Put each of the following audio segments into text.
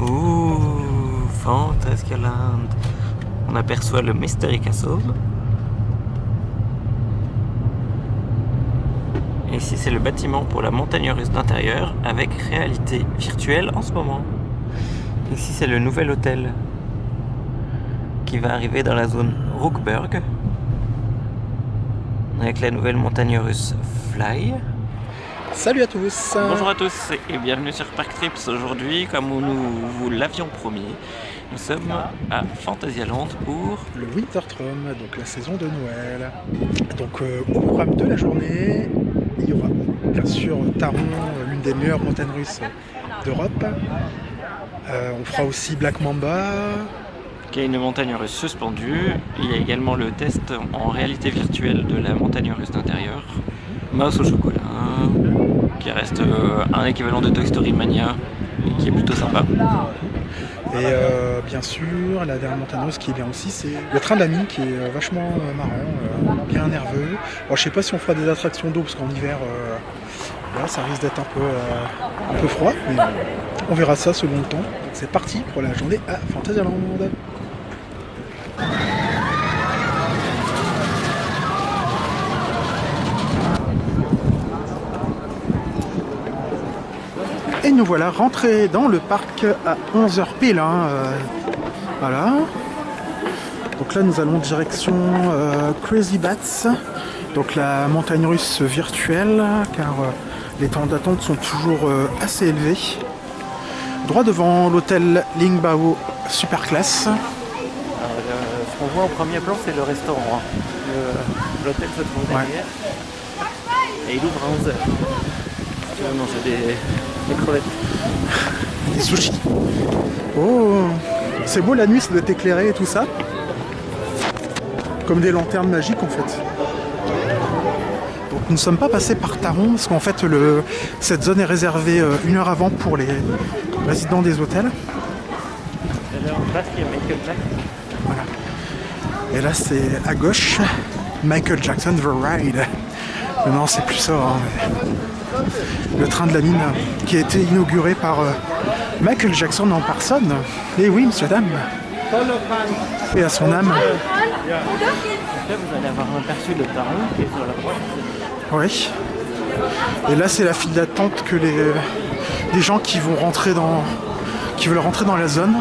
Ouh, Fantasyland. On aperçoit le Mystery Castle. Et ici, c'est le bâtiment pour la montagne russe d'intérieur avec réalité virtuelle en ce moment. Ici, c'est le nouvel hôtel qui va arriver dans la zone Rookburg avec la nouvelle montagne russe Fly. Salut à tous. Bonjour à tous et bienvenue sur Park Trips. Aujourd'hui, comme nous vous l'avions promis, nous sommes à Fantasyland pour le Wintertrum, donc la saison de Noël. Donc au programme de la journée, il y aura bien sûr Taron, l'une des meilleures montagnes russes d'Europe. On fera aussi Black Mamba, qui est une montagne russe suspendue. Il y a également le test en réalité virtuelle de la montagne russe d'intérieur. Mouse au chocolat, qui reste un équivalent de Toy Story Mania, et qui est plutôt sympa. Et bien sûr, la dernière montagne russe qui est bien aussi, c'est le train de la mine qui est vachement marrant, bien nerveux. Alors, je sais pas si on fera des attractions d'eau, parce qu'en hiver, là, ça risque d'être un peu froid, mais on verra ça selon le temps. Donc c'est parti pour la journée à Fantasyland. Et nous voilà rentrés dans le parc à 11h pile. Voilà. Donc là nous allons direction Crazy Bats, donc la montagne russe virtuelle, car les temps d'attente sont toujours assez élevés. Droit devant l'hôtel Lingbao Super Class. Ce qu'on voit au premier plan, c'est le restaurant. L'hôtel se trouve derrière. Et il ouvre à 11h. Tu vas manger des crevettes. Des sushis. Oh, c'est beau la nuit, ça doit être éclairé et tout ça. Comme des lanternes magiques en fait. Donc nous ne sommes pas passés par Taron, parce qu'en fait cette zone est réservée une heure avant pour les résidents des hôtels. Et là en face, il y a Michael Jackson. Voilà. Et là c'est à gauche, Michael Jackson The Ride. Mais non, c'est plus ça. Le train de la mine qui a été inauguré par Michael Jackson en personne. Et oui, monsieur, dame. Et à son âme. Donc là, vous allez avoir un aperçu de Taron qui est sur la droite. Oui. Et là, c'est la file d'attente que des gens qui veulent rentrer dans la zone.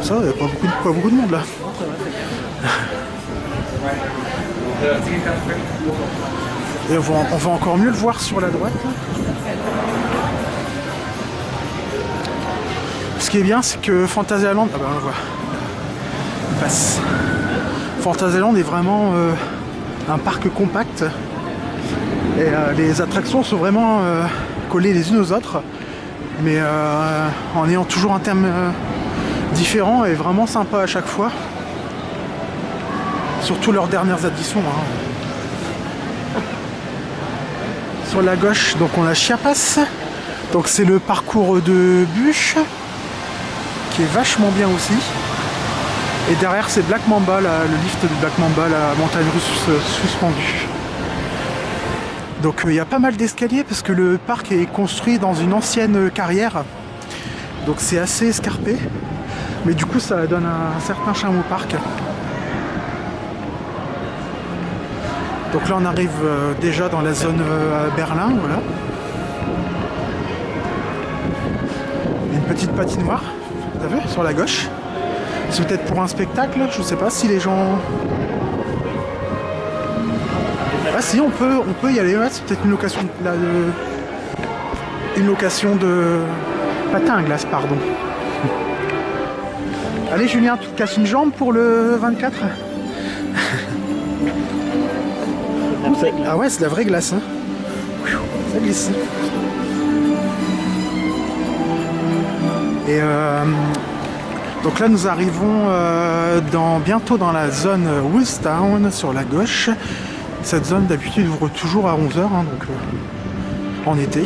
Ça, il n'y a pas beaucoup de monde là. Et on va encore mieux le voir sur la droite. Là. Ce qui est bien, c'est que Fantasyland, ah ben on voit, il passe. Fantasyland est vraiment un parc compact. Et les attractions sont vraiment collées les unes aux autres, mais en ayant toujours un thème différent et vraiment sympa à chaque fois. Surtout leurs dernières additions. Sur la gauche, donc on a Chiapas. Donc c'est le parcours de bûche qui est vachement bien aussi. Et derrière c'est Black Mamba, le lift de Black Mamba, la montagne russe suspendue. Donc il y a pas mal d'escaliers parce que le parc est construit dans une ancienne carrière. Donc c'est assez escarpé. Mais du coup ça donne un certain charme au parc. Donc là on arrive déjà dans la zone à Berlin, voilà. Une petite patinoire, vous avez vu, sur la gauche. C'est peut-être pour un spectacle, je sais pas si les gens... Ah si, on peut y aller, ouais, c'est peut-être une location de patin à glace, pardon. Allez Julien, tu te casses une jambe pour le 24 ? Ah ouais, c'est de la vraie glace. Hein. Ça glisse. Et donc là, nous arrivons bientôt dans la zone Woolstown sur la gauche. Cette zone d'habitude ouvre toujours à 11h, donc en été.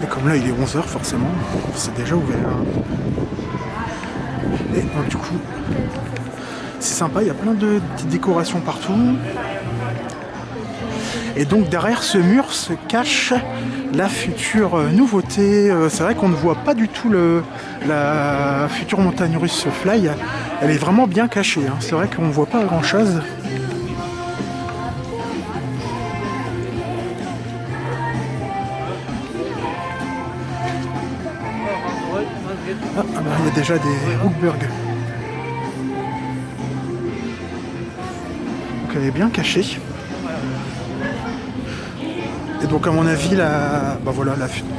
Et comme là, il est 11h, forcément, c'est déjà ouvert. Et donc, du coup, c'est sympa, il y a plein de petites décorations partout. Et donc derrière ce mur se cache la future nouveauté. C'est vrai qu'on ne voit pas du tout la future montagne russe Fly. Elle est vraiment bien cachée, hein. C'est vrai qu'on ne voit pas grand chose. Ah, bah, il y a déjà des Hochberg. Donc elle est bien cachée. Et donc à mon avis, voilà,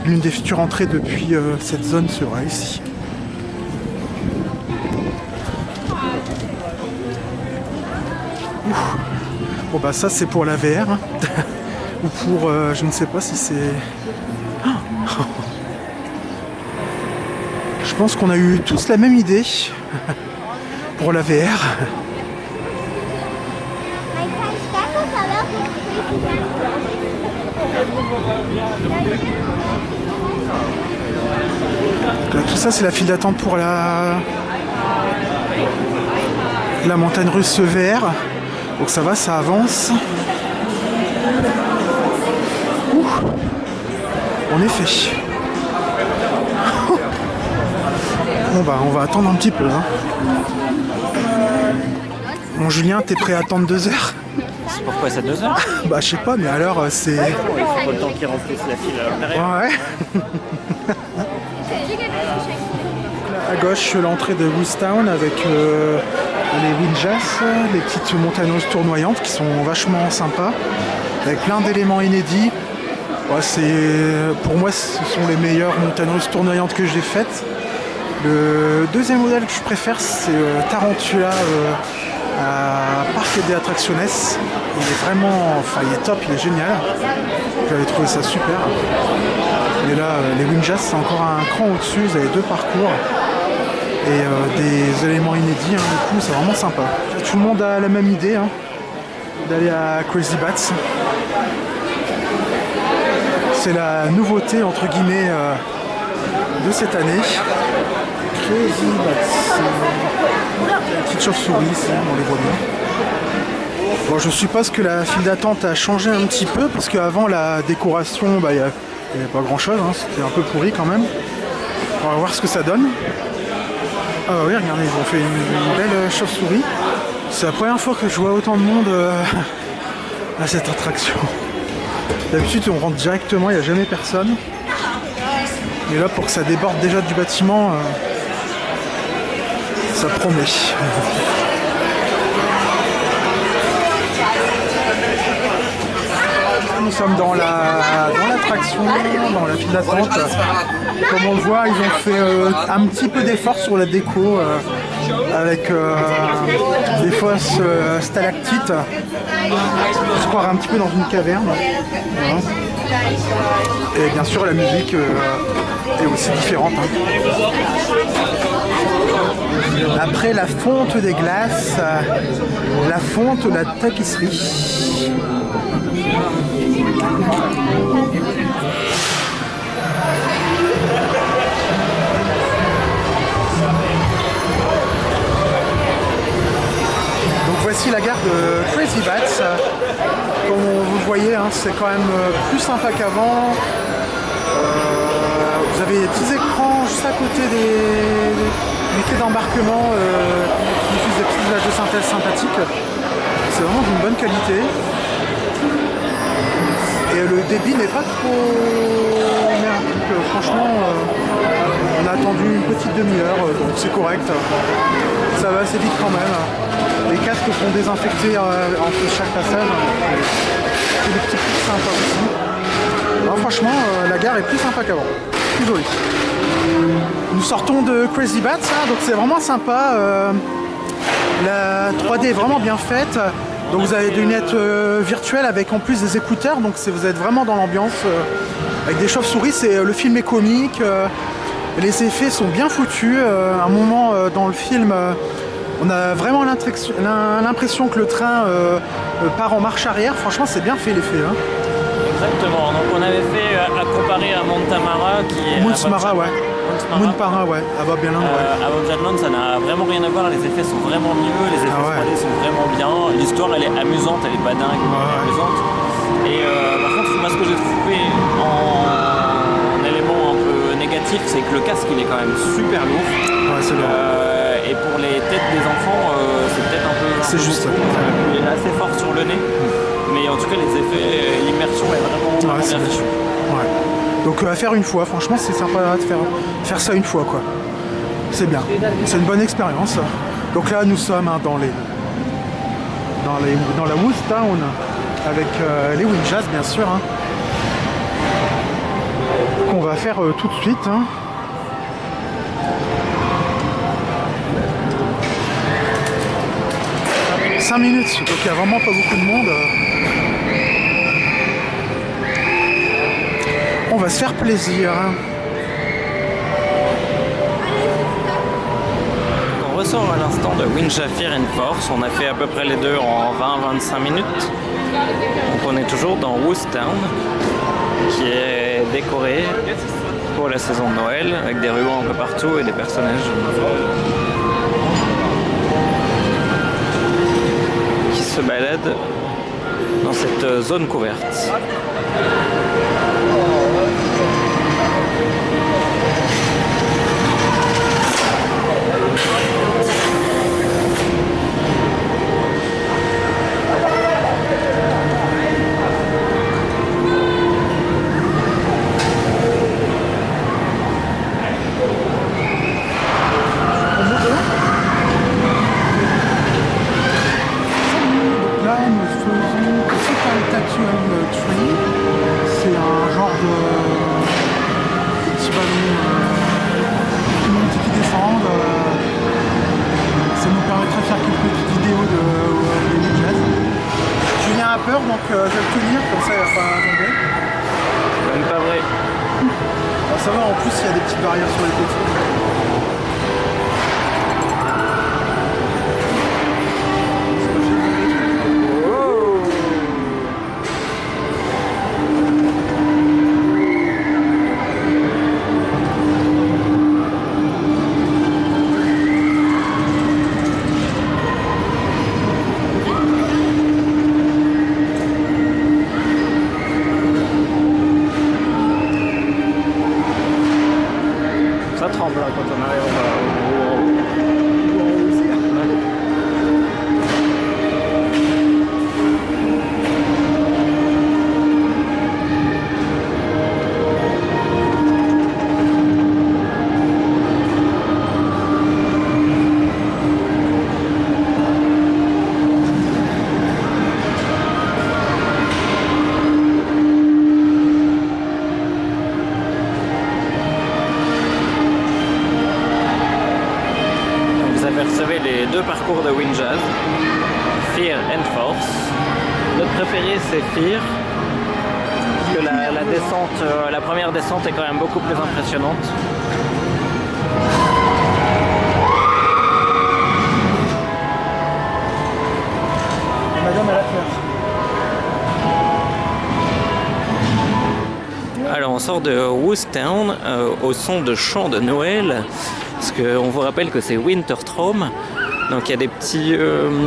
l'une des futures entrées depuis cette zone sera ici. Ouh. Bon bah ça c'est pour la VR. Hein. Ou pour, je ne sais pas si c'est... Je pense qu'on a eu tous la même idée pour la VR. Là, tout ça c'est la file d'attente pour la montagne russe VR. Donc ça va, ça avance. Ouh. En effet. Bon bah on va attendre un petit peu. Hein. Bon Julien, t'es prêt à attendre 2 heures? Pourquoi c'est 2 heures? Bah je sais pas, mais alors c'est... Il faut pas le temps qu'ils remplissent la file à l'intérieur. Ouais. À gauche, l'entrée de Woostown avec les Windjass, les petites montagnes russes tournoyantes qui sont vachement sympas, avec plein d'éléments inédits. Ouais, pour moi, ce sont les meilleures montagnes russes tournoyantes que j'ai faites. Le deuxième modèle que je préfère, c'est Tarantula à Parque des Attracciones. Il est vraiment, il est top, il est génial. J'avais trouvé ça super. Et là, les Windjass, c'est encore un cran au-dessus. Vous avez 2 parcours et des éléments inédits. Hein, du coup, c'est vraiment sympa. Tout le monde a la même idée, hein, d'aller à Crazy Bats. C'est la nouveauté entre guillemets de cette année. Crazy Bats. La petite chauve-souris ici, on les voit bien. Bon, je suppose que la file d'attente a changé un petit peu parce qu'avant la décoration, il n'y avait pas grand chose, hein, c'était un peu pourri quand même. On va voir ce que ça donne. Ah bah oui, regardez, ils ont fait une belle chauve-souris. C'est la première fois que je vois autant de monde à cette attraction. D'habitude on rentre directement, il n'y a jamais personne. Et là pour que ça déborde déjà du bâtiment, ça promet. Nous sommes dans l'attraction, dans la file d'attente. Comme on le voit, ils ont fait un petit peu d'effort sur la déco avec des fausses stalactites. On se croirait un petit peu dans une caverne. Voilà. Et bien sûr, la musique est aussi différente. Hein. Après la fonte des glaces, la fonte de la tapisserie. Donc voici la gare de Crazy Bats. Comme vous le voyez, hein, c'est quand même plus sympa qu'avant. Vous avez des petits écrans juste à côté des quais d'embarquement qui diffusent des petites images de synthèse sympathiques. C'est vraiment d'une bonne qualité. Et le débit n'est pas trop merdique. Franchement, on a attendu une petite demi-heure, donc c'est correct. Ça va assez vite quand même. Les casques sont désinfectés entre chaque passage. C'est des petits trucs sympas aussi. Alors franchement, la gare est plus sympa qu'avant. Plus jolie. Nous sortons de Crazy Bats, hein, donc c'est vraiment sympa. La 3D est vraiment bien faite. Donc vous avez des lunettes virtuelles avec en plus des écouteurs, donc vous êtes vraiment dans l'ambiance avec des chauves-souris. Le film est comique, les effets sont bien foutus. À un moment dans le film, on a vraiment l'impression que le train part en marche arrière. Franchement, c'est bien fait l'effet. Hein. Exactement. Donc on avait fait à comparer à Montamara qui est. Moonspara, ouais. Moonspara, ouais. À Bob Island, ouais. À Bob Island, ça n'a vraiment rien à voir. Les effets sont vraiment mieux, les effets 3D sont vraiment bien. L'histoire, elle est amusante, elle est pas dingue, mais elle est amusante. Et par contre, moi ce que j'ai trouvé en élément un peu négatif, c'est que le casque il est quand même super lourd. Ouais, c'est lourd. Et pour les têtes des enfants, c'est peut-être un peu. C'est juste. Il est assez fort sur le nez. Mais en tout cas, les effets, l'immersion est vraiment bien fichue. Ouais. Donc à faire une fois, franchement c'est sympa de faire ça une fois quoi. C'est bien, c'est une bonne expérience. Donc là nous sommes dans la Wood Town avec les Winjazz bien sûr. Hein, qu'on va faire tout de suite. Hein. « 5 minutes, donc il n'y a vraiment pas beaucoup de monde. On va se faire plaisir. Hein. On ressort à l'instant de Winja Fear and Force. On a fait à peu près les deux en 20-25 minutes. Donc on est toujours dans Woodstown, qui est décoré pour la saison de Noël, avec des rubans un peu partout et des personnages qui se baladent dans cette zone couverte. C'est un genre de petit ballon qui monte et qui descend. Ça nous permettrait de faire quelques petites vidéos de jazz. Julien a peur donc je vais le tenir comme ça il va pas tomber. Même pas vrai. Alors, ça va, en plus il y a des petites barrières sur les côtés. Ça tremble là, quand on arrive au les deux parcours de Winjazz, Fear and Force. Notre préféré c'est Fear, parce que la descente, la première descente est quand même beaucoup plus impressionnante. Madame elle a peur. Alors on sort de Woodstown au son de chants de Noël, parce qu'on vous rappelle que c'est Wintertraum. Donc il y a des petits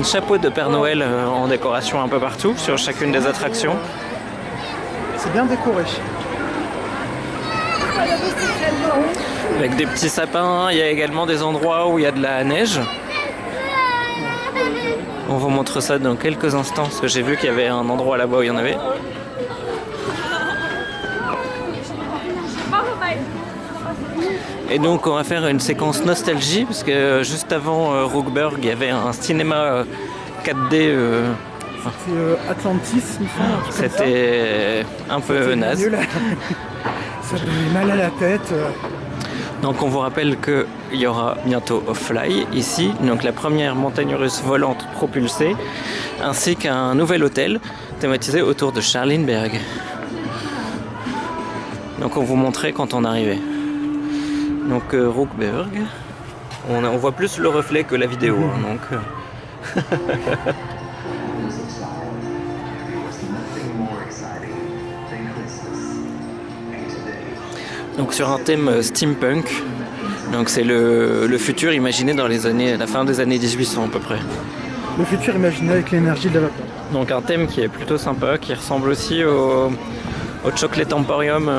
chapeaux de Père Noël en décoration un peu partout sur chacune des attractions. C'est bien décoré. Avec des petits sapins, il y a également des endroits où il y a de la neige. On vous montre ça dans quelques instants, parce que j'ai vu qu'il y avait un endroit là-bas où il y en avait. Et donc on va faire une séquence nostalgie, parce que juste avant Rookburg, il y avait un cinéma 4D. C'est Atlantis, il me semble. C'était un peu naze. Ça donnait mal à la tête. Donc on vous rappelle qu'il y aura bientôt Fly ici, donc la première montagne russe volante propulsée, ainsi qu'un nouvel hôtel thématisé autour de Charlieberg. Donc on vous montrait quand on arrivait. Donc Rookburg, on voit plus le reflet que la vidéo. Donc, donc sur un thème steampunk, donc c'est le futur imaginé dans la fin des années 1800 à peu près. Le futur imaginé avec l'énergie de la vapeur. Donc un thème qui est plutôt sympa, qui ressemble aussi au Chocolate Emporium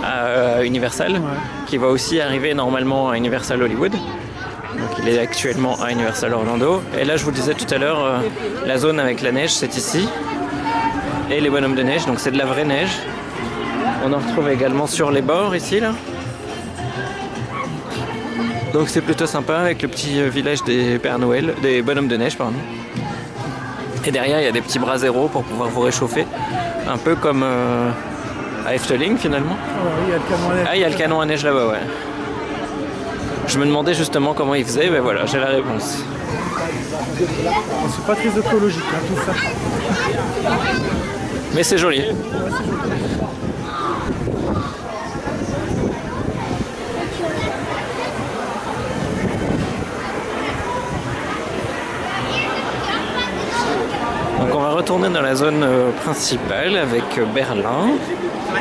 à Universal, qui va aussi arriver normalement à Universal Hollywood. Donc il est actuellement à Universal Orlando. Et là je vous disais tout à l'heure, la zone avec la neige c'est ici. Et les bonhommes de neige, donc c'est de la vraie neige. On en retrouve également sur les bords ici là. Donc c'est plutôt sympa avec le petit village des Pères Noël, des bonhommes de neige pardon. Et derrière il y a des petits bras zéro pour pouvoir vous réchauffer. Un peu comme à Efteling finalement. Ah, il y a le canon à neige là-bas, ouais. Je me demandais justement comment ils faisaient, ben voilà, j'ai la réponse. C'est pas très écologique hein, tout ça. Mais c'est joli. Donc on va retourner dans la zone principale avec Berlin,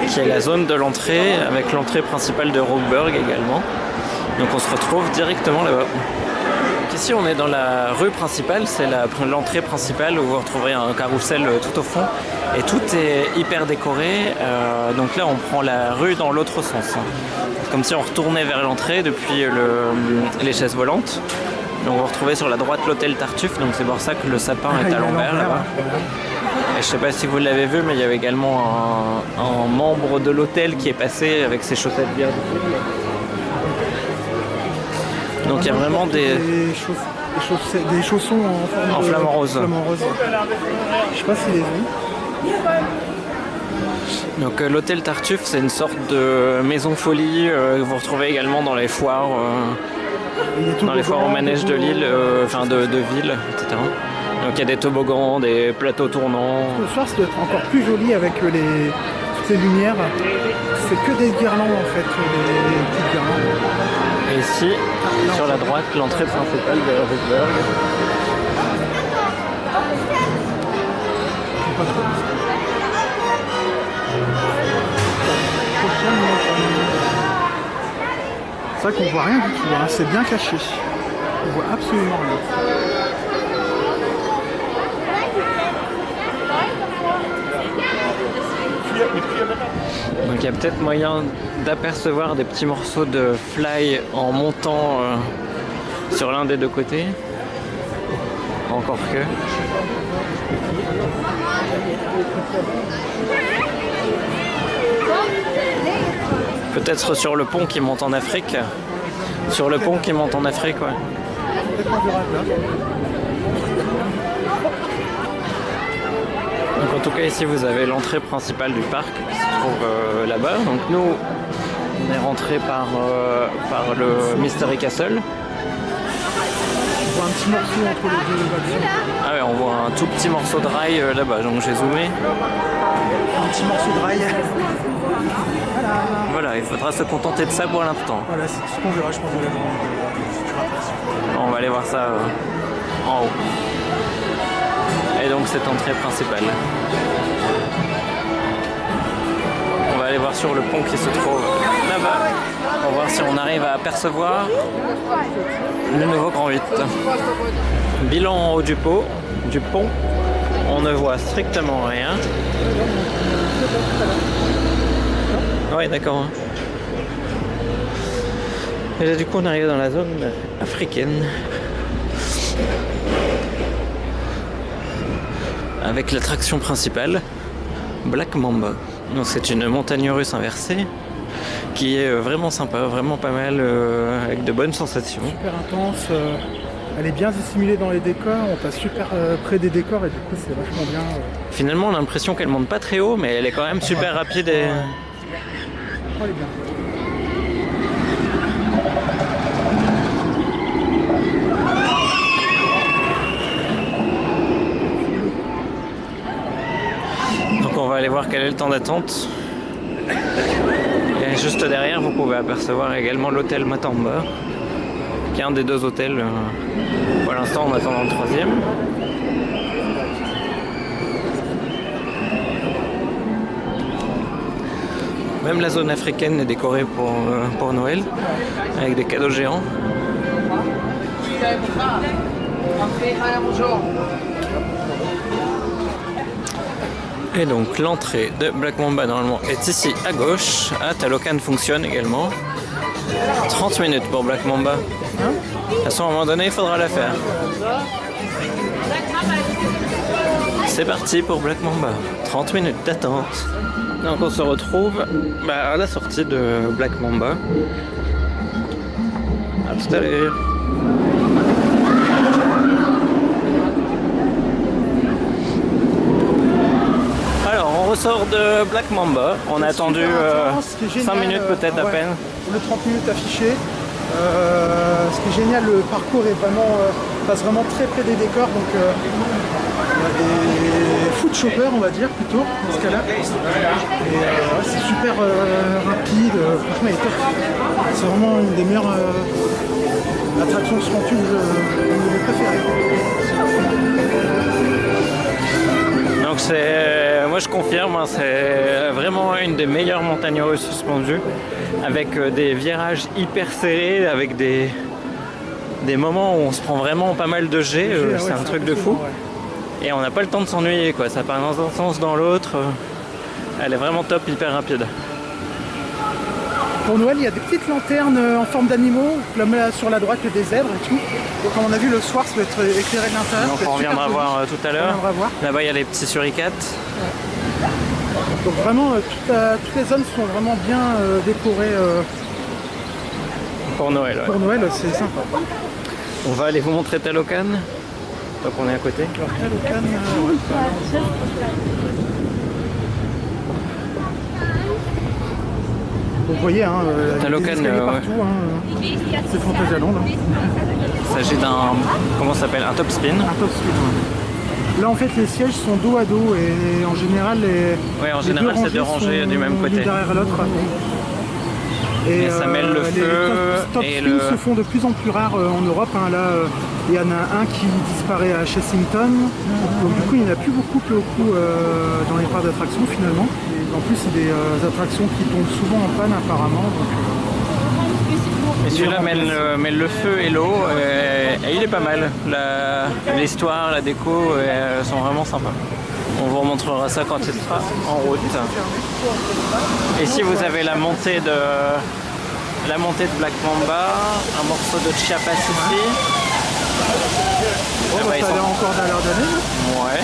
qui est la zone de l'entrée, avec l'entrée principale de Rockburg également. Donc on se retrouve directement là-bas. Ici on est dans la rue principale, c'est l'entrée principale où vous retrouverez un carrousel tout au fond. Et tout est hyper décoré, donc là on prend la rue dans l'autre sens. Comme si on retournait vers l'entrée depuis les chaises volantes. Donc vous retrouvez sur la droite l'hôtel Tartuffe, donc c'est pour ça que le sapin est à l'envers là-bas. Et je sais pas si vous l'avez vu, mais il y avait également un membre de l'hôtel qui est passé avec ses chaussettes bien. Donc il y a vraiment des chaussons en flamant rose. Je sais pas si les ont. Donc l'hôtel Tartuffe, c'est une sorte de maison folie que vous retrouvez également dans les foires. Dans les foires au manège de Lille, enfin de ville, etc. Donc il y a des toboggans, des plateaux tournants. Le soir, ça doit être encore plus joli avec toutes les lumières. C'est que des guirlandes en fait, les petites guirlandes. Et ici, sur la droite, l'entrée principale de Rockburg. C'est vrai qu'on voit rien du tout, hein. C'est bien caché. On voit absolument rien. Donc il y a peut-être moyen d'apercevoir des petits morceaux de fly en montant sur l'un des deux côtés. Encore que. Peut-être sur le pont qui monte en Afrique. Sur le pont qui monte en Afrique, ouais. Donc en tout cas ici vous avez l'entrée principale du parc qui se trouve là-bas. Donc nous on est rentré par le Mystery Castle. On voit un petit morceau entre les deux wagons. Ah ouais, on voit un tout petit morceau de rail là-bas, donc j'ai zoomé. Un petit morceau de rail. Voilà, il faudra se contenter de ça pour l'instant. Voilà, c'est tout ce qu'on verra, je pense, de la grande. On va aller voir ça en haut. Et donc cette entrée principale. On va aller voir sur le pont qui se trouve là-bas. Pour voir si on arrive à apercevoir le nouveau Grand 8. Bilan en haut du pont, on ne voit strictement rien. Ouais, d'accord. Et là, du coup, on arrive dans la zone africaine. Avec l'attraction principale, Black Mamba. Donc, c'est une montagne russe inversée qui est vraiment sympa, vraiment pas mal, avec de bonnes sensations. Super intense. Elle est bien dissimulée dans les décors, on passe super près des décors et du coup c'est vachement bien. Finalement on a l'impression qu'elle monte pas très haut mais elle est quand même super rapide et... Oh, elle est bien. Donc on va aller voir quel est le temps d'attente. Et juste derrière vous pouvez apercevoir également l'hôtel Matamba, qui est un des deux hôtels. Pour l'instant on attend dans le troisième. Même la zone africaine est décorée pour Noël, avec des cadeaux géants. Et donc l'entrée de Black Mamba normalement est ici à gauche. Ah, Talocan fonctionne également. 30 minutes pour Black Mamba. De toute façon, à un moment donné, il faudra la faire. C'est parti pour Black Mamba. 30 minutes d'attente. Donc on se retrouve à la sortie de Black Mamba. À tout à l'heure. Alors on ressort de Black Mamba. On a attendu 5 minutes peut-être à peine. Le 30 minutes affiché. Ce qui est génial, le parcours est vraiment, passe vraiment très près des décors, donc il y a des foot shoppers on va dire plutôt dans ce cas-là. Et c'est super rapide, franchement il est top. C'est vraiment une des meilleures attractions sur tube, une de mes préférées. Donc moi je confirme, hein, c'est vraiment une des meilleures montagnes russes suspendues, avec des virages hyper serrés, avec des moments où on se prend vraiment pas mal de jets, c'est un truc de fou. Ouais. Et on n'a pas le temps de s'ennuyer, quoi. Ça part dans un sens, dans l'autre. Elle est vraiment top, hyper rapide. Pour Noël, il y a des petites lanternes en forme d'animaux, sur la droite des zèbres et tout. Donc comme on a vu, le soir, ça va être éclairé de l'intérieur. Donc on reviendra voir tout à l'heure. Là-bas, il y a les petits suricates. Ouais. Donc vraiment, toutes les zones sont vraiment bien décorées. Pour Noël. Ouais. Pour Noël, c'est sympa. On va aller vous montrer Talocan. Donc on est à côté. Alors Talocan, vous voyez, hein, Talocan, partout, hein, c'est Fantasyland. Il s'agit d'un, comment ça s'appelle, un top spin. Un top spin, ouais. Là en fait les sièges sont dos à dos et en général c'est deux rangées du même côté. Derrière l'autre. Et ça mêle le feu les top spins se font de plus en plus rares en Europe. Hein. Là il y en a un qui disparaît à Chessington. Donc du coup il n'y en a plus beaucoup dans les parcs d'attractions finalement. En plus, c'est des attractions qui tombent souvent en panne apparemment. Et celui-là mêle le feu et l'eau, et il est pas mal. L'histoire, la déco sont vraiment sympas. On vous remontrera ça quand il sera en route. Et si vous avez la montée de Black Mamba, un morceau de Chiapas ici. Oh, ça a l'air encore d'aller. Ouais.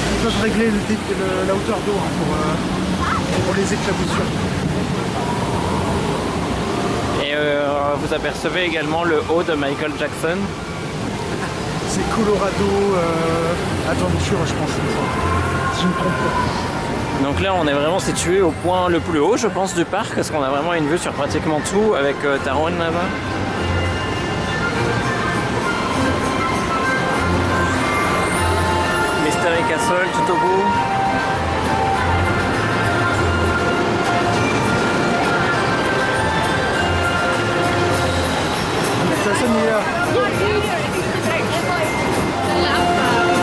Ils peuvent régler la hauteur d'eau hein, pour les éclaboussures. Et vous apercevez également le haut de Michael Jackson. C'est Colorado Adventure, je pense, si je ne me trompe pas. Donc là, on est vraiment situé au point le plus haut, je pense, du parc, parce qu'on a vraiment une vue sur pratiquement tout, avec Taron là-bas. Mystery Castle tout au bout.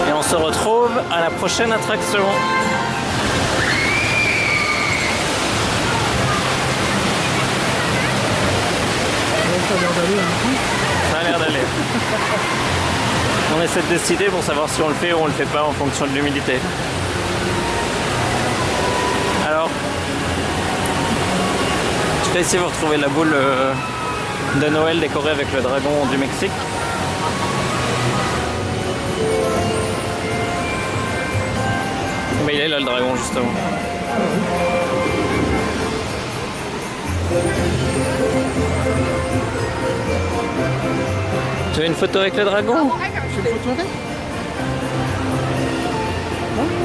Et on se retrouve à la prochaine attraction. Ça a l'air d'aller. Ça a l'air d'aller. On essaie de décider pour savoir si on le fait ou on le fait pas en fonction de l'humidité. Alors, je vais essayer de vous retrouver la boule de Noël décorée avec le dragon du Mexique. Mais il est là le dragon justement. Tu veux une photo avec le dragon? Tu veux une photo avec?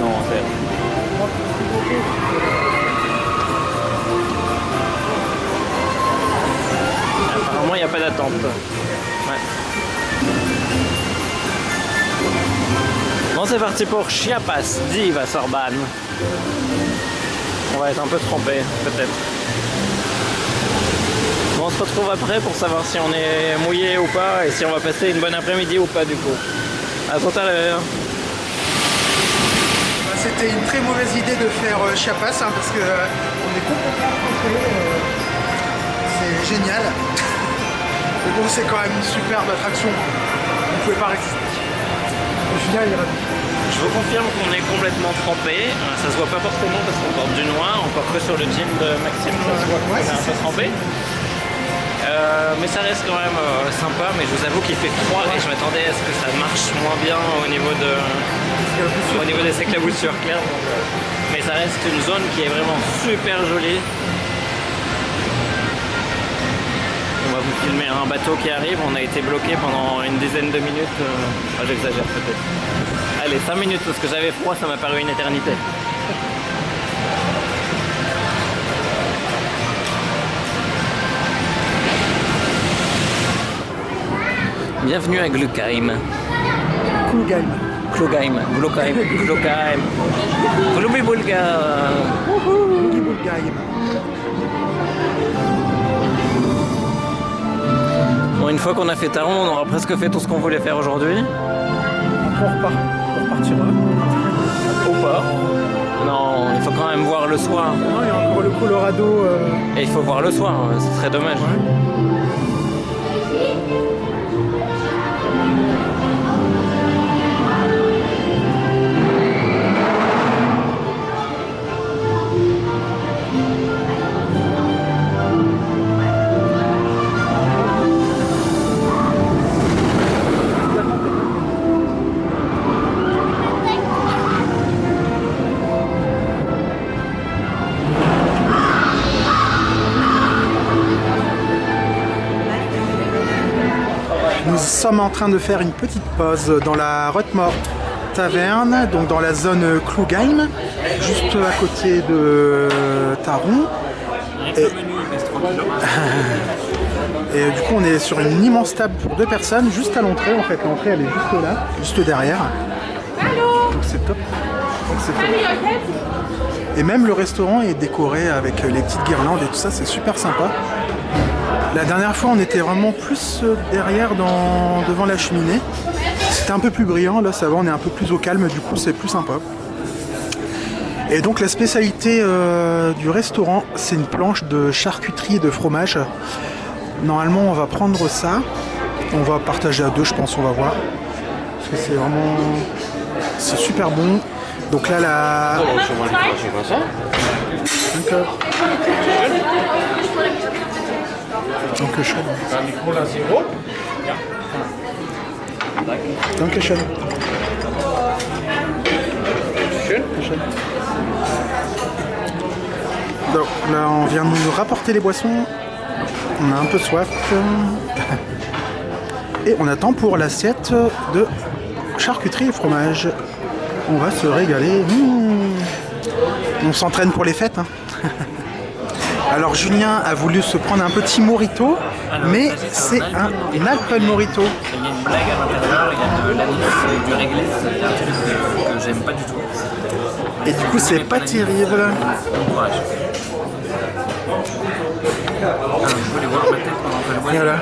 Non, c'est... Apparemment, il n'y a pas d'attente. Ouais. Bon, c'est parti pour Chiapas, Diva Sorban. On va être un peu trempé, peut-être. Bon, on se retrouve après pour savoir si on est mouillé ou pas et si on va passer une bonne après-midi ou pas du coup. À tout à l'heure. C'était une très mauvaise idée de faire Chiapas hein, parce que on est complètement trempé. C'est génial. Mais bon, c'est quand même une superbe attraction. Vous ne pouvez pas résister. Julien, il est ravi. Je vous confirme qu'on est complètement trempé. Ça se voit pas forcément parce qu'on porte du noir, encore que sur le jean de Maxime, ça se voit qu'on est un peu trempé. Mais ça reste quand même sympa, mais je vous avoue qu'il fait froid et je m'attendais à ce que ça marche moins bien au niveau des éclaboussures claires. Mais ça reste une zone qui est vraiment super jolie. On va vous filmer un bateau qui arrive, on a été bloqué pendant une dizaine de minutes, j'exagère peut-être. Allez, 5 minutes parce que j'avais froid, ça m'a paru une éternité. Bienvenue à Glukheim. Klugheim. Klugheim. Glubibulga. Bon, une fois qu'on a fait Taron, on aura presque fait tout ce qu'on voulait faire aujourd'hui. On repartira. Ou pas. Non, il faut quand même voir le soir. Non, il y a encore le Colorado. Et il faut voir le soir, ce serait dommage. Nous sommes en train de faire une petite pause dans la Rotmore Taverne, donc dans la zone Klugheim, juste à côté de Taron. Et du coup on est sur une immense table pour 2 personnes, juste à l'entrée en fait. L'entrée elle est juste là, juste derrière. Donc c'est top. Et même le restaurant est décoré avec les petites guirlandes et tout ça, c'est super sympa. La dernière fois on était vraiment plus derrière devant la cheminée. C'était un peu plus brillant, là ça va, on est un peu plus au calme, du coup c'est plus sympa. Et donc la spécialité du restaurant, c'est une planche de charcuterie et de fromage. Normalement on va prendre ça, on va partager à 2 je pense, on va voir. Parce que c'est super bon. Donc là la... D'accord. Dankeschön. Dankeschön. Donc là on vient de nous rapporter les boissons. On a un peu soif. Et on attend pour l'assiette de charcuterie et fromage. On va se régaler. On s'entraîne pour les fêtes. Hein. Alors Julien a voulu se prendre un petit mojito, mais c'est un Alpen mojito. Il y a une blague à l'intérieur, il y a de l'anis et du réglisse, c'est un truc que j'aime pas du tout. Et du coup c'est pas terrible. Bon courage. Je voulais voir ma tête pendant que je vois. Voilà.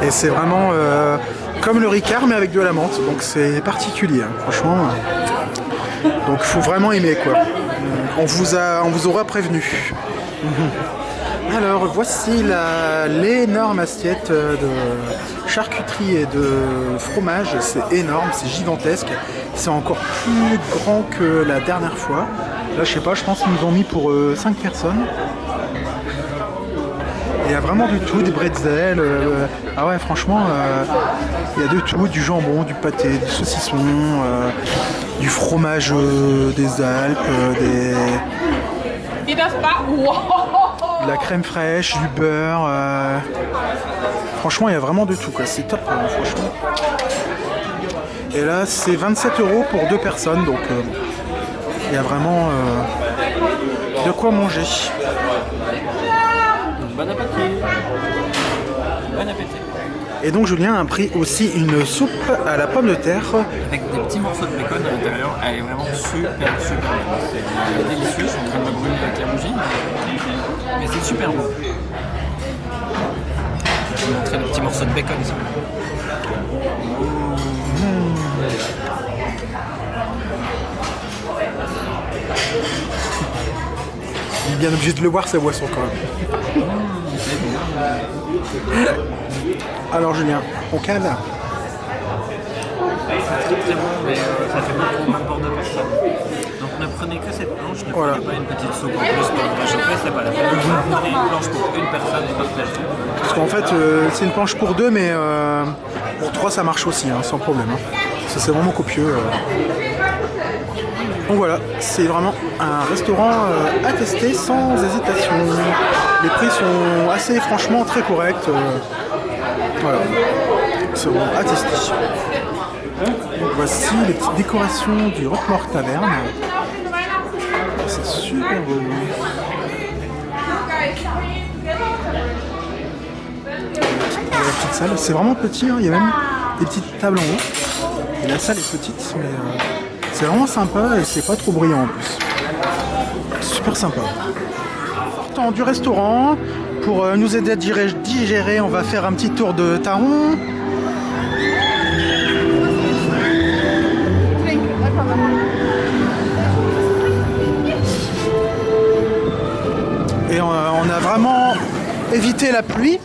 Et c'est vraiment comme le Ricard mais avec de la menthe, donc c'est particulier, hein, franchement. Donc il faut vraiment aimer quoi. On vous aura prévenu. Alors voici l'énorme assiette de charcuterie et de fromage. C'est énorme, c'est gigantesque. C'est encore plus grand que la dernière fois. Là je sais pas, je pense qu'ils nous ont mis pour 5 personnes. Il y a vraiment du tout, des bretzels. Ah ouais franchement, il y a de tout, du jambon, du pâté, du saucisson, du fromage des Alpes, de la crème fraîche, du beurre. Franchement il y a vraiment de tout quoi, c'est top franchement. Et là c'est 27 € pour 2 personnes, donc il y a vraiment de quoi manger. Bon appétit. Bon appétit. Et donc Julien a pris aussi une soupe à la pomme de terre. Avec des petits morceaux de bacon à l'intérieur. Elle est vraiment super bonne. C'est délicieux, je suis en train de me brûler avec la bougie. Mais c'est super bon. Je vais vous montrer le petit morceau de bacon ici. Il est bien obligé de le boire sa boisson quand même. Alors Julien, on cale. C'est très bon, mais ça fait beaucoup même pour 2 personnes. Donc ne prenez que cette planche, ne Voilà. prenez pas une petite soupe en plus pour vous réchauffer, c'est pas la peine. Prenez une planche pour une personne et partagez. Parce qu'en fait, c'est une planche pour 2, mais pour 3 ça marche aussi, hein, sans problème. Hein. Ça c'est vraiment copieux. Donc voilà, c'est vraiment un restaurant à tester sans hésitation. Les prix sont assez franchement très corrects. Voilà, c'est vraiment à tester. Donc voici les petites décorations du Roquemort Taverne. C'est super beau. La petite salle, c'est vraiment petit, hein. Il y a même des petites tables en haut. Et la salle est petite, mais c'est vraiment sympa et c'est pas trop bruyant en plus. Super sympa. Sortant du restaurant, pour nous aider à digérer, on va faire un petit tour de Taron. Et on a vraiment évité la pluie.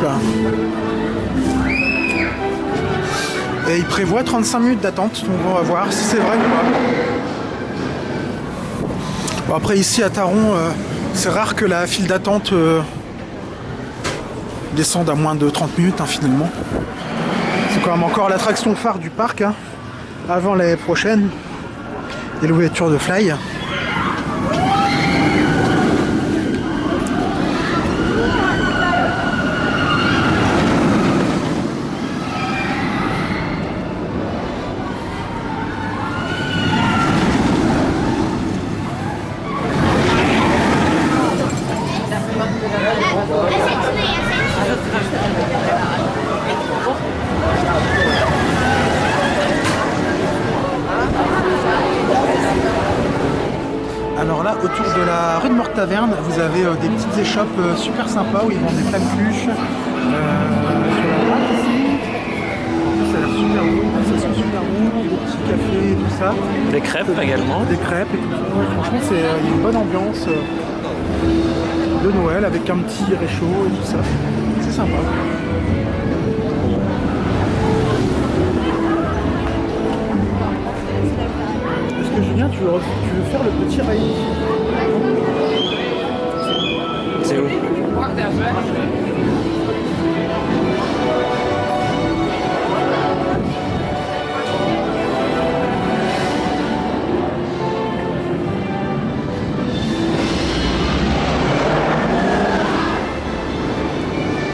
Là. Et il prévoit 35 minutes d'attente, donc on va voir si c'est vrai ou pas. Bon, après ici à Taron, c'est rare que la file d'attente descende à moins de 30 minutes hein, finalement. C'est quand même encore l'attraction phare du parc, hein, avant les prochaines. Et l'ouverture de Fly. Alors là, autour de la rue de Morte-Taverne, vous avez des petites échoppes super sympas où ils vendent des flammes-pluches. Sur la droite ici, ça a l'air super bon, ça sent super bon, des petits cafés et tout ça. Des crêpes également. Des crêpes et tout ça. Ouais, franchement, il y a une bonne ambiance de Noël avec un petit réchaud et tout ça. C'est sympa. Est-ce que Julien, tu veux faire le petit rail? C'est où?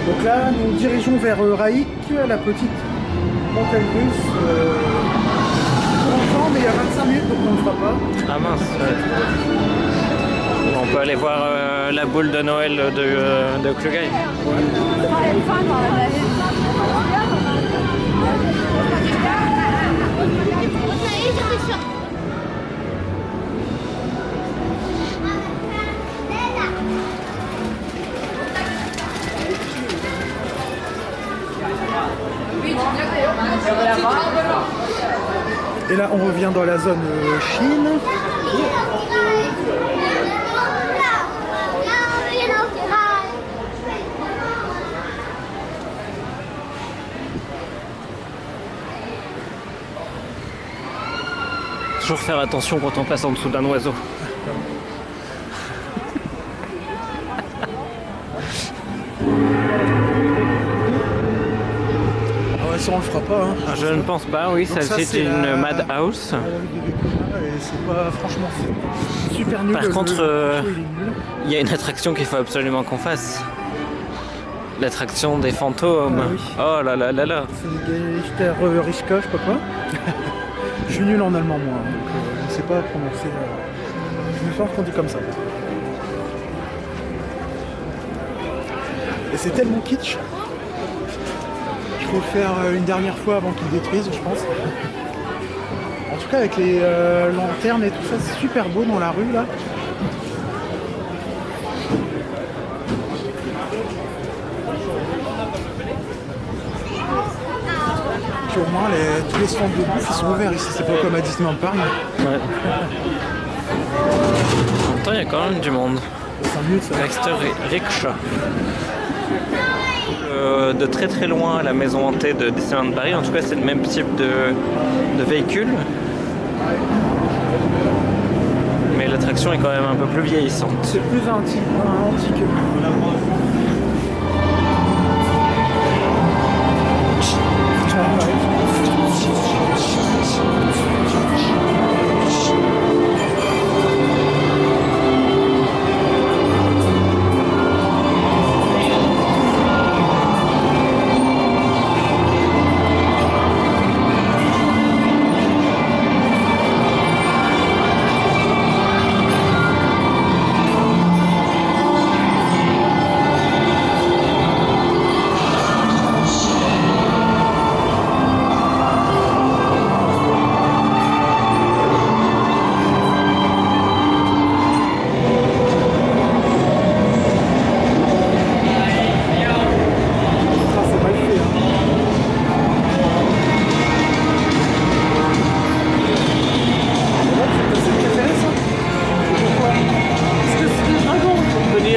Donc là, nous dirigeons vers Raïk, la petite montagne russe. Pour enfants, mais il y a 25 minutes, donc on ne le fera pas. Ah mince, ouais. On peut aller voir la boule de Noël de Klugai. Et là, on revient dans la zone Chine. Toujours faire attention quand on passe en dessous d'un oiseau. Ah ouais, ça on le fera pas. Hein. Je ne pense pas, oui, Donc ça, c'est c'est une la- Madhouse. Et c'est pas franchement super nul. Par contre, le show, il est nul. il y a une attraction qu'il faut absolument qu'on fasse. L'attraction des fantômes. Ah oui. Oh là là là là. C'est Geister Rischka, je sais pas quoi. Je suis nul en allemand moi, donc je ne sais pas prononcer. Je me sens qu'on dit comme ça. Et c'est tellement kitsch. Il faut le faire une dernière fois avant qu'ils détruisent, je pense. En tout cas avec les lanternes et tout ça, c'est super beau dans la rue là. Puis au moins tous les stands de bouffe ils sont ouverts ici, c'est pas comme à Disneyland Paris. Ouais. En même temps, il y a quand même du monde. 5 minutes, ça. Baxter Rickshaw. De très très loin à la maison hantée de Disneyland Paris, en tout cas c'est le même type de véhicule. Mais l'attraction est quand même un peu plus vieillissante. C'est plus antique.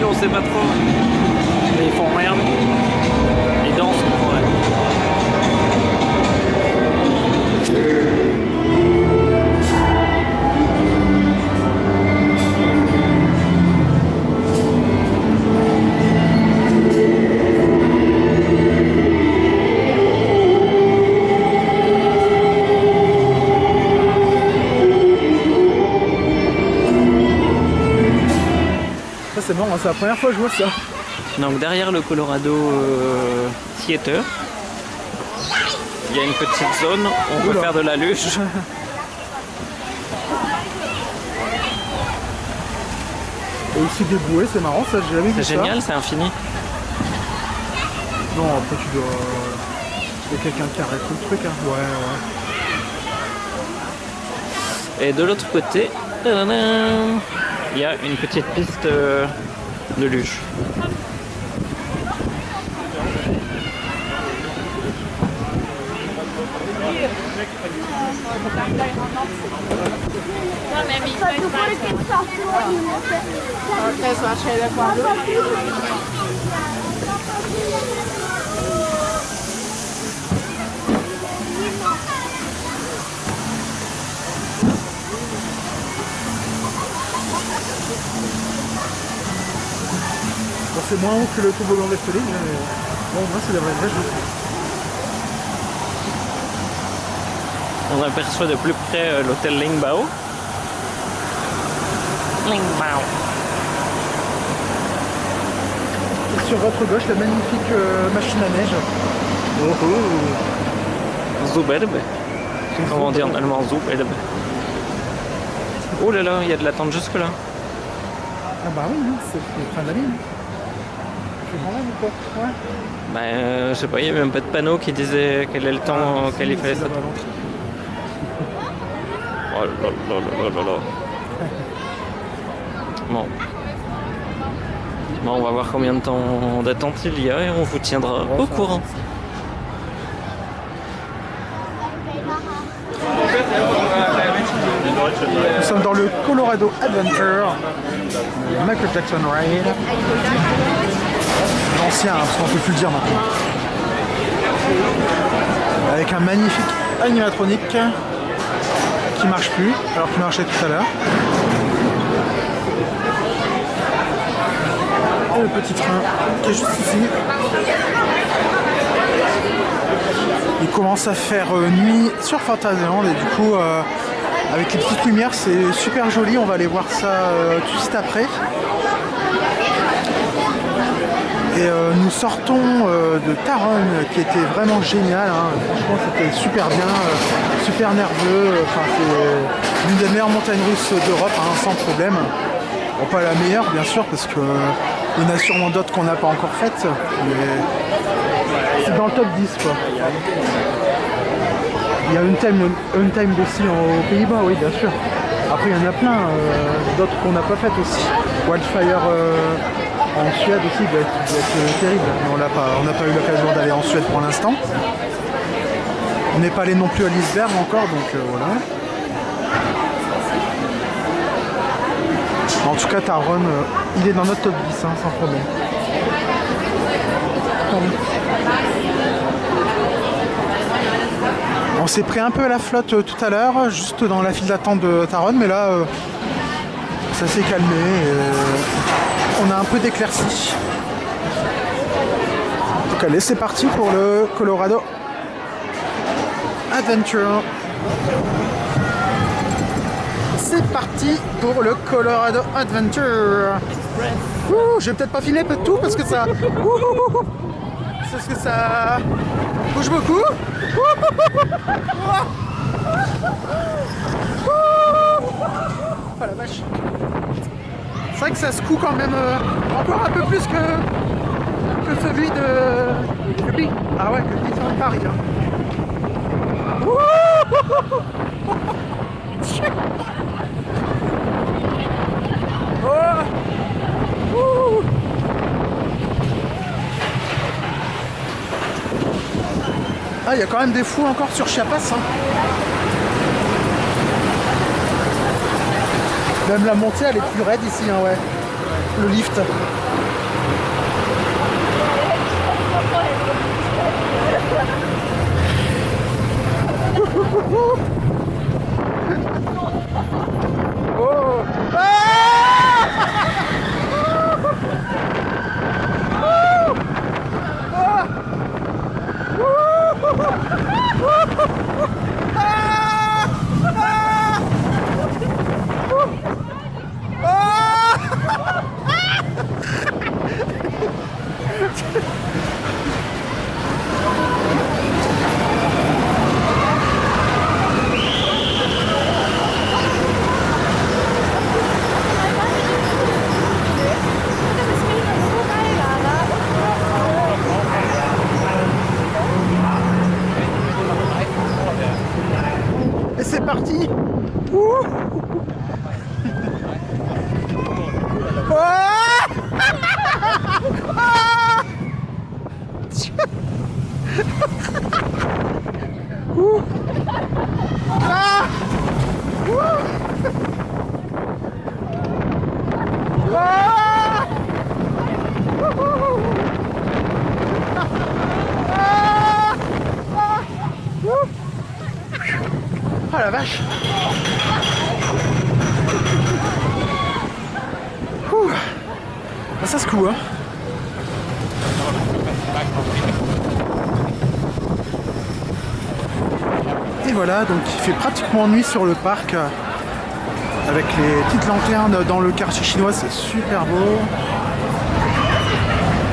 On sait pas trop. Mais ils font rien. Ils dansent pour rien. C'est marrant, c'est la première fois que je vois ça. Donc derrière le Colorado Theater, il y a une petite zone où on peut faire de la luge. Et aussi des bouées, c'est marrant, ça j'ai jamais vu ça. C'est génial, c'est infini. Non, après tu dois... Il y a quelqu'un qui arrête le truc, hein. Ouais, ouais. Et de l'autre côté, il y a une petite piste de luge. Bon, c'est moins haut que le toboggan d'Efteling, mais bon, moi c'est des vrais jeux. On aperçoit de plus près l'hôtel Lingbao. Lingbao. Et sur votre gauche, la magnifique machine à neige. Zuberbe. Comment dire en allemand Zuberbe. Oh là là, il y a de l'attente jusque là. Ah bah oui, c'est le train de la ligne. Tu prends là ou quoi? Ouais. Bah je sais pas, il y avait même pas de panneau qui disait quel est le temps auquel il fallait s'attendre. Oh là là là là là. Bon. Bon, on va voir combien de temps d'attente il y a et on vous tiendra au courant. Nous sommes dans le Colorado Adventure, Michael Jackson Ride. L'ancien, parce qu'on ne peut plus le dire maintenant. Avec un magnifique animatronique qui marche plus, alors qu'il marchait tout à l'heure. Et le petit train qui est juste ici. Il commence à faire nuit sur Fantasyland et du coup avec les petites lumières c'est super joli, on va aller voir ça tout de suite après. Et nous sortons de Taron qui était vraiment génial, hein. Franchement c'était super bien, super nerveux, enfin, c'est l'une des meilleures montagnes russes d'Europe, hein, sans problème. Bon, pas la meilleure bien sûr parce que il y en a sûrement d'autres qu'on n'a pas encore faites, mais c'est dans le top 10 quoi. Il y a Untamed aussi aux Pays-Bas, oui bien sûr. Après il y en a plein, d'autres qu'on n'a pas faites aussi. Wildfire en Suède aussi doit être terrible, mais on n'a pas eu l'occasion d'aller en Suède pour l'instant. On n'est pas allé non plus à l'iceberg encore, donc voilà. En tout cas, Taron, il est dans notre top 10, hein, sans problème. On s'est pris un peu à la flotte tout à l'heure, juste dans la file d'attente de Taron, mais là, ça s'est calmé. On a un peu d'éclaircie. Donc allez, c'est parti pour le Colorado Adventure. C'est parti pour le Colorado Adventure. Je vais peut-être pas filmer tout parce que ça... Parce que ça bouge beaucoup. Oh la vache. C'est vrai que ça secoue quand même encore un peu plus que celui de Lee. Ah ouais, que Lee sur Paris. Hein. Ah, il y a quand même des fous encore sur Chiapas. Hein. Même la montée, elle est plus raide ici, hein, ouais. Le lift. Oh. Et c'est parti. Oh la vache. Ça se coud, hein. Et voilà, donc il fait pratiquement nuit sur le parc avec les petites lanternes dans le quartier chinois, c'est super beau.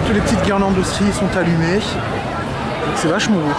Toutes les petites guirlandes aussi sont allumées, donc c'est vachement beau.